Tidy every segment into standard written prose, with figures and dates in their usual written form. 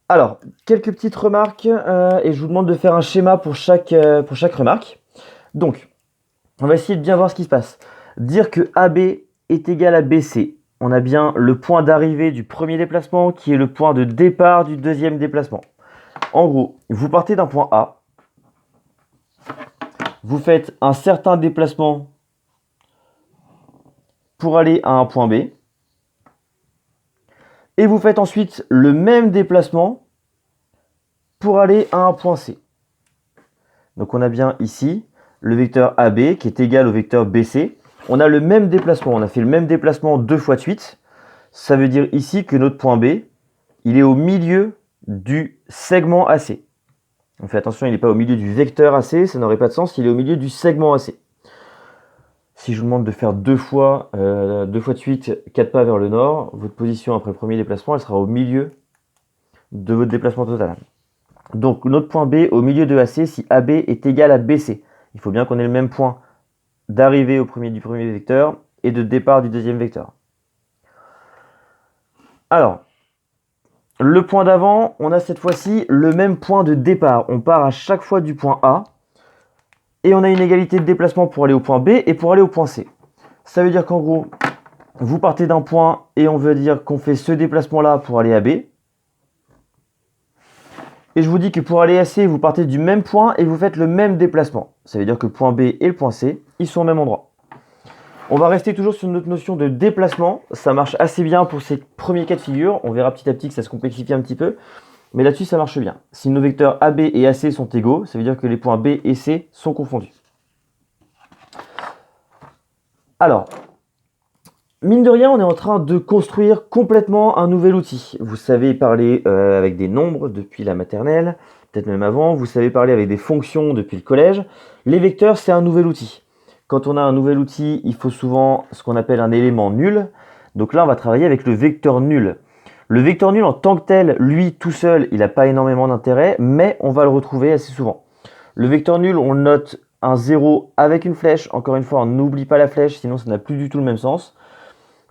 Alors, quelques petites remarques et je vous demande de faire un schéma pour chaque remarque. Donc, on va essayer de bien voir ce qui se passe. Dire que AB est égal à BC. On a bien le point d'arrivée du premier déplacement qui est le point de départ du deuxième déplacement. En gros, vous partez d'un point A, vous faites un certain déplacement pour aller à un point B, et vous faites ensuite le même déplacement pour aller à un point C. Donc on a bien ici le vecteur AB qui est égal au vecteur BC. On a le même déplacement, on a fait le même déplacement deux fois de suite. Ça veut dire ici que notre point B, il est au milieu du segment AC. On fait attention, il n'est pas au milieu du vecteur AC, ça n'aurait pas de sens, il est au milieu du segment AC. Si je vous demande de faire deux fois de suite 4 pas vers le nord, votre position après le premier déplacement, elle sera au milieu de votre déplacement total. Donc notre point B au milieu de AC si AB est égal à BC. Il faut bien qu'on ait le même point d'arrivée du premier vecteur et de départ du deuxième vecteur. Alors, le point d'avant, on a cette fois-ci le même point de départ. On part à chaque fois du point A et on a une égalité de déplacement pour aller au point B et pour aller au point C. Ça veut dire qu'en gros, vous partez d'un point et on veut dire qu'on fait ce déplacement-là pour aller à B. Et je vous dis que pour aller à C, vous partez du même point et vous faites le même déplacement. Ça veut dire que le point B et le point C, ils sont au même endroit. On va rester toujours sur notre notion de déplacement. Ça marche assez bien pour ces premiers cas de figure. On verra petit à petit que ça se complexifie un petit peu. Mais là-dessus, ça marche bien. Si nos vecteurs AB et AC sont égaux, ça veut dire que les points B et C sont confondus. Alors, mine de rien, on est en train de construire complètement un nouvel outil. Vous savez parler avec des nombres depuis la maternelle, peut-être même avant. Vous savez parler avec des fonctions depuis le collège. Les vecteurs, c'est un nouvel outil. Quand on a un nouvel outil, il faut souvent ce qu'on appelle un élément nul. Donc là, on va travailler avec le vecteur nul. Le vecteur nul en tant que tel, lui, tout seul, il n'a pas énormément d'intérêt, mais on va le retrouver assez souvent. Le vecteur nul, on le note un 0 avec une flèche. Encore une fois, on n'oublie pas la flèche, sinon ça n'a plus du tout le même sens.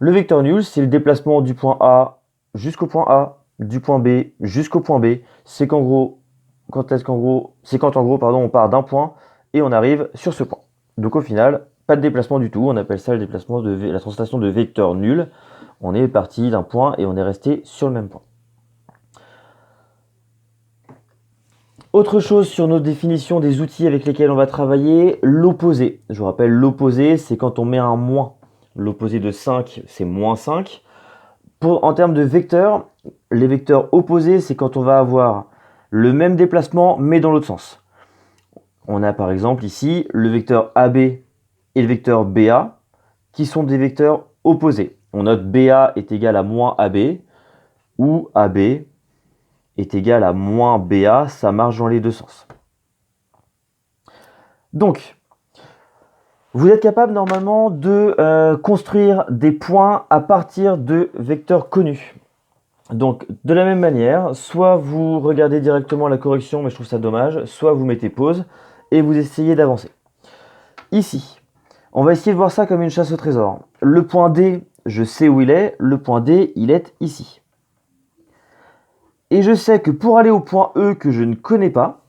Le vecteur nul, c'est le déplacement du point A jusqu'au point A, du point B jusqu'au point B. C'est qu'en gros, on part d'un point et on arrive sur ce point. Donc au final, pas de déplacement du tout. On appelle ça le déplacement de la translation de vecteur nul. On est parti d'un point et on est resté sur le même point. Autre chose sur nos définitions des outils avec lesquels on va travailler, l'opposé. Je vous rappelle, l'opposé, c'est quand on met un moins. L'opposé de 5, c'est moins 5. En termes de vecteurs, les vecteurs opposés, c'est quand on va avoir le même déplacement, mais dans l'autre sens. On a par exemple ici le vecteur AB et le vecteur BA, qui sont des vecteurs opposés. On note BA est égal à moins AB, ou AB est égal à moins BA, ça marche dans les deux sens. Donc, vous êtes capable normalement de construire des points à partir de vecteurs connus. Donc, de la même manière, soit vous regardez directement la correction, mais je trouve ça dommage, soit vous mettez pause et vous essayez d'avancer. Ici, on va essayer de voir ça comme une chasse au trésor. Le point D, je sais où il est, le point D, il est ici. Et je sais que pour aller au point E que je ne connais pas,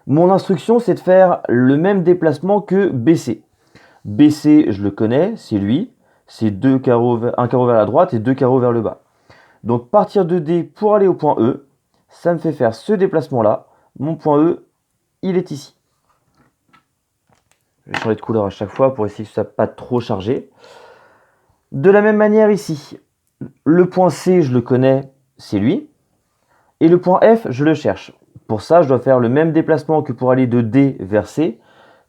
mon instruction, c'est de faire le même déplacement que BC. BC, je le connais, c'est lui. C'est un carreau vers la droite et deux carreaux vers le bas. Donc partir de D pour aller au point E, ça me fait faire ce déplacement-là. Mon point E, il est ici. Je vais changer de couleur à chaque fois pour essayer que ça ne soit pas trop chargé. De la même manière ici, le point C, je le connais, c'est lui. Et le point F, je le cherche. Pour ça, je dois faire le même déplacement que pour aller de D vers C.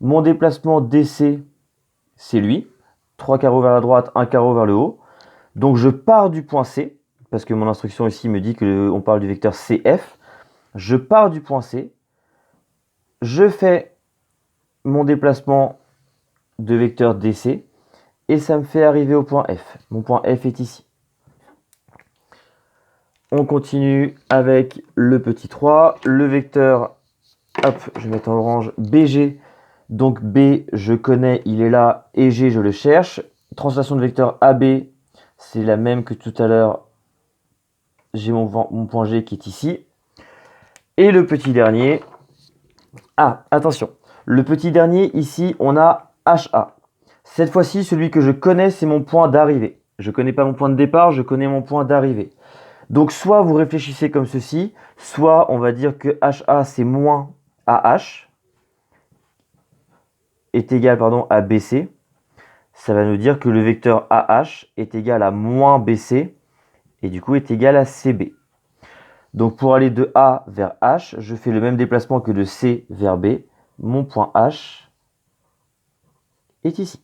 Mon déplacement DC, c'est lui. 3 carreaux vers la droite, 1 carreau vers le haut. Donc je pars du point C, parce que mon instruction ici me dit qu'on parle du vecteur CF. Je pars du point C. Je fais mon déplacement de vecteur DC. Et ça me fait arriver au point F. Mon point F est ici. On continue avec le petit 3. Le vecteur, hop, je vais mettre en orange, BG. Donc B, je connais, il est là, et G, je le cherche. Translation de vecteur AB, c'est la même que tout à l'heure. J'ai mon point G qui est ici. Et le petit dernier, ah, attention, le petit dernier, ici, on a HA. Cette fois-ci, celui que je connais, c'est mon point d'arrivée. Je ne connais pas mon point de départ, je connais mon point d'arrivée. Donc, soit vous réfléchissez comme ceci, soit on va dire que HA, c'est moins AH, est égal à BC. Ça va nous dire que le vecteur AH est égal à moins BC, et du coup est égal à CB. Donc pour aller de A vers H, je fais le même déplacement que de C vers B. Mon point H est ici.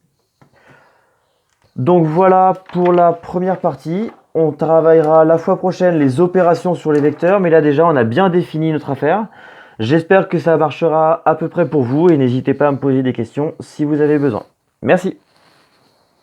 Donc voilà pour la première partie. On travaillera la fois prochaine les opérations sur les vecteurs, mais là déjà on a bien défini notre affaire. J'espère que ça marchera à peu près pour vous et n'hésitez pas à me poser des questions si vous avez besoin. Merci.